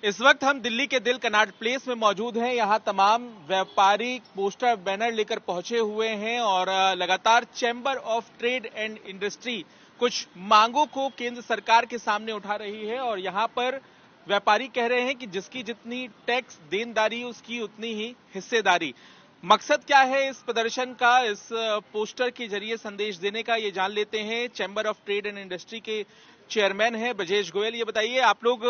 इस वक्त हम दिल्ली के दिल कनॉट प्लेस में मौजूद हैं। यहाँ तमाम व्यापारी पोस्टर बैनर लेकर पहुंचे हुए हैं और लगातार chamber of trade and industry कुछ मांगों को केंद्र सरकार के सामने उठा रही है और यहाँ पर व्यापारी कह रहे हैं कि जिसकी जितनी टैक्स देनदारी उसकी उतनी ही हिस्सेदारी। मकसद क्या है इस प्रदर्शन का, इस पोस्टर के जरिए संदेश देने का, ये जान लेते हैं। Chamber of trade and industry के चेयरमैन हैं ब्रजेश गोयल। ये बताइए आप लोग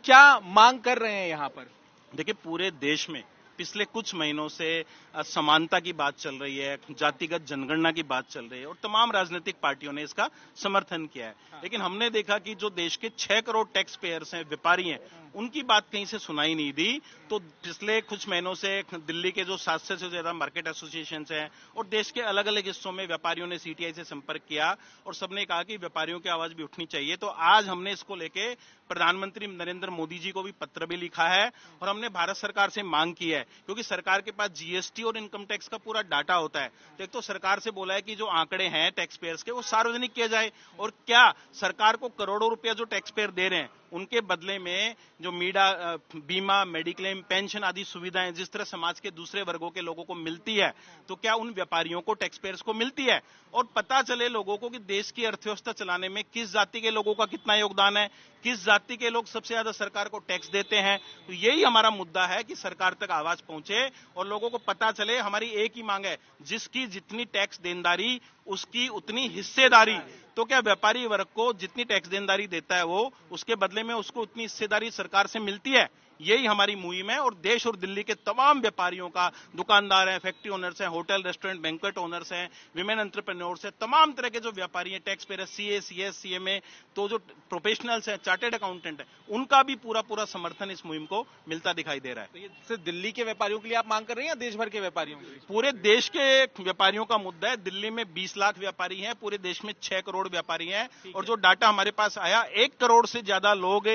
क्या मांग कर रहे हैं यहाँ पर? देखिए, पूरे देश में पिछले कुछ महीनों से समानता की बात चल रही है, जातिगत जनगणना की बात चल रही है और तमाम राजनीतिक पार्टियों ने इसका समर्थन किया है। लेकिन हमने देखा कि जो देश के 6 करोड़ टैक्स पेयर्स हैं, व्यापारी हैं, उनकी बात कहीं से सुनाई नहीं दी। तो पिछले कुछ महीनों से दिल्ली के जो 700 से ज्यादा मार्केट एसोसिएशन हैं और देश के अलग अलग हिस्सों में व्यापारियों ने सीटीआई से संपर्क किया और सबने कहा कि व्यापारियों की आवाज भी उठनी चाहिए। तो आज हमने इसको लेके प्रधानमंत्री नरेंद्र मोदी जी को भी पत्र भी लिखा है और हमने भारत सरकार से मांग की है, क्योंकि सरकार के पास जीएसटी और इनकम टैक्स का पूरा डाटा होता है। तो एक तो सरकार से बोला है कि जो आंकड़े हैं टैक्स पेयर्स के वो सार्वजनिक किया जाए और क्या सरकार को करोड़ों रुपया जो टैक्स पेयर दे रहे हैं उनके बदले में जो बीमा, मेडिक्लेम, पेंशन आदि सुविधाएं जिस तरह समाज के दूसरे वर्गों के लोगों को मिलती है, तो क्या उन व्यापारियों को, टैक्स पेयर्स को मिलती है? और पता चले लोगों को कि देश की अर्थव्यवस्था चलाने में किस जाति के लोगों का कितना योगदान है, किस जाति के लोग सबसे ज्यादा सरकार को टैक्स देते हैं। तो यही हमारा मुद्दा है कि सरकार तक आवाज पहुंचे और लोगों को पता चले। हमारी एक ही मांग है, जिसकी जितनी टैक्स देनदारी उसकी उतनी हिस्सेदारी। तो क्या व्यापारी वर्ग को जितनी टैक्स देनदारी देता है वो उसके बदले में उसको उतनी हिस्सेदारी सरकार से मिलती है? यही हमारी मुहिम है और देश और दिल्ली के तमाम व्यापारियों का, दुकानदार हैं, फैक्ट्री ओनर्स हैं, होटल, रेस्टोरेंट, बैंक्वेट ओनर्स हैं, विमेन एंटरप्रेन्योर्स हैं, तमाम तरह के जो व्यापारी हैं, tax payer, CA, CS, CMA, तो जो प्रोफेशनल्स हैं, चार्टेड अकाउंटेंट हैं, उनका भी पूरा समर्थन इस मुहिम को मिलता दिखाई दे रहा है। तो ये सिर्फ दिल्ली के व्यापारियों के लिए आप मांग कर रहे हैं या देश भर के व्यापारियों के लिए? पूरे देश के व्यापारियों का मुद्दा है। दिल्ली में 20 लाख व्यापारी हैं, पूरे देश में 6 करोड़ व्यापारी हैं और जो डाटा हमारे पास आया, 1 करोड़ से ज्यादा लोग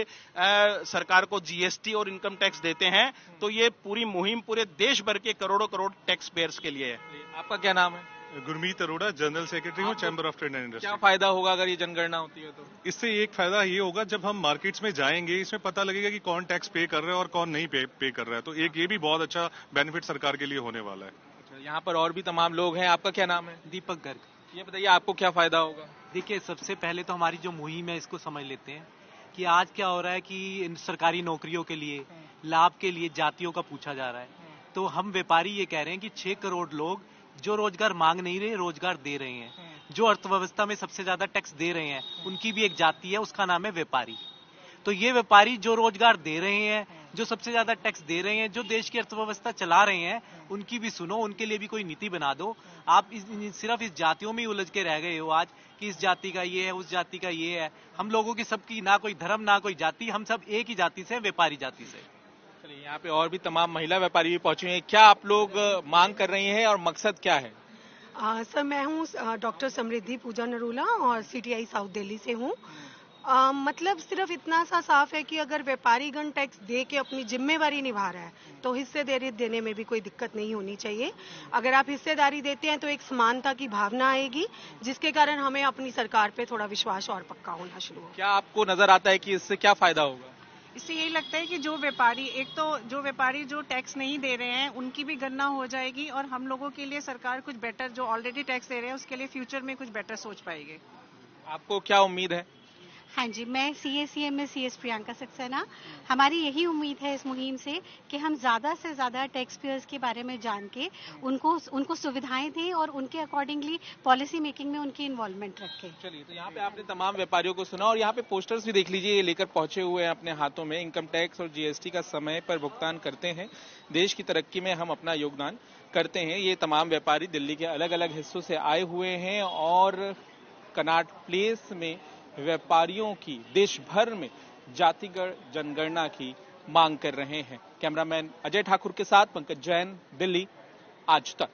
सरकार को जीएसटी और इनकम टैक्स देते हैं। तो ये पूरी मुहिम पूरे देश भर के करोड़ों करोड़ टैक्स पेयर्स के लिए है। आपका क्या नाम है? गुरमीत अरोड़ा, जनरल सेक्रेटरी हूँ chamber of trade and industry. क्या फायदा होगा अगर ये जनगणना होती है तो? इससे एक फायदा ये होगा, जब हम मार्केट्स में जाएंगे इसमें पता लगेगा कि कौन टैक्स पे कर रहा है और कौन नहीं पे कर रहा है। तो एक ये भी बहुत अच्छा बेनिफिट सरकार के लिए होने वाला है। अच्छा, यहाँ पर और भी तमाम लोग हैं। आपका क्या नाम है? दीपक गर्ग। ये बताइए आपको क्या फायदा होगा? देखिए, सबसे पहले तो हमारी जो मुहिम है इसको समझ लेते हैं कि आज क्या हो रहा है कि इन सरकारी नौकरियों के लिए, लाभ के लिए जातियों का पूछा जा रहा है। तो हम व्यापारी ये कह रहे हैं कि 6 करोड़ लोग जो रोजगार मांग नहीं रहे, रोजगार दे रहे हैं, जो अर्थव्यवस्था में सबसे ज्यादा टैक्स दे रहे हैं, उनकी भी एक जाति है, उसका नाम है व्यापारी। तो ये व्यापारी जो रोजगार दे रहे हैं, जो सबसे ज्यादा टैक्स दे रहे हैं, जो देश की अर्थव्यवस्था चला रहे हैं, उनकी भी सुनो, उनके लिए भी कोई नीति बना दो। आप सिर्फ इस जातियों में ही उलझ के रह गए हो आज कि इस जाति का ये है, उस जाति का ये है। हम लोगों की सबकी ना कोई धर्म ना कोई जाति, हम सब एक ही जाति से, व्यापारी जाति से। चलिए, यहाँ पे और भी तमाम महिला व्यापारी भी पहुंचे हैं। क्या आप लोग मांग कर रही हैं और मकसद क्या है? सर, मैं हूँ डॉक्टर समृद्धि पूजा नरूला और सीटीआई साउथ दिल्ली से हूँ। मतलब सिर्फ इतना सा साफ है कि अगर व्यापारीगण टैक्स दे के अपनी जिम्मेवारी निभा रहा है तो हिस्सेदारी देने में भी कोई दिक्कत नहीं होनी चाहिए। अगर आप हिस्सेदारी देते हैं तो एक समानता की भावना आएगी, जिसके कारण हमें अपनी सरकार पे थोड़ा विश्वास और पक्का होना शुरू होगा। क्या आपको नजर आता है कि इससे क्या फायदा होगा? इससे यही लगता है कि जो व्यापारी जो टैक्स नहीं दे रहे हैं उनकी भी गणना हो जाएगी और हम लोगों के लिए सरकार कुछ बेटर, जो ऑलरेडी टैक्स दे रहे हैं उसके लिए फ्यूचर में कुछ बेटर सोच पाएगी। आपको क्या उम्मीद है? हाँ जी, मैं सीएसीएम में सीएस प्रियंका सक्सेना। हमारी यही उम्मीद है इस मुहिम से कि हम ज़्यादा से ज़्यादा टैक्स पेयर्स के बारे में जान के उनको सुविधाएं दें और उनके अकॉर्डिंगली पॉलिसी मेकिंग में उनकी इन्वॉल्वमेंट रखें। चलिए, तो यहाँ पे आपने तमाम व्यापारियों को सुना और यहाँ पे पोस्टर्स भी देख लीजिए, ये लेकर पहुंचे हुए हैं अपने हाथों में। इनकम टैक्स और जीएसटी का समय पर भुगतान करते हैं, देश की तरक्की में हम अपना योगदान करते हैं। ये तमाम व्यापारी दिल्ली के अलग अलग हिस्सों से आए हुए हैं और कनॉट प्लेस में व्यापारियों की देश भर में जातिगत जनगणना की मांग कर रहे हैं। कैमरामैन अजय ठाकुर के साथ पंकज जैन, दिल्ली आज तक।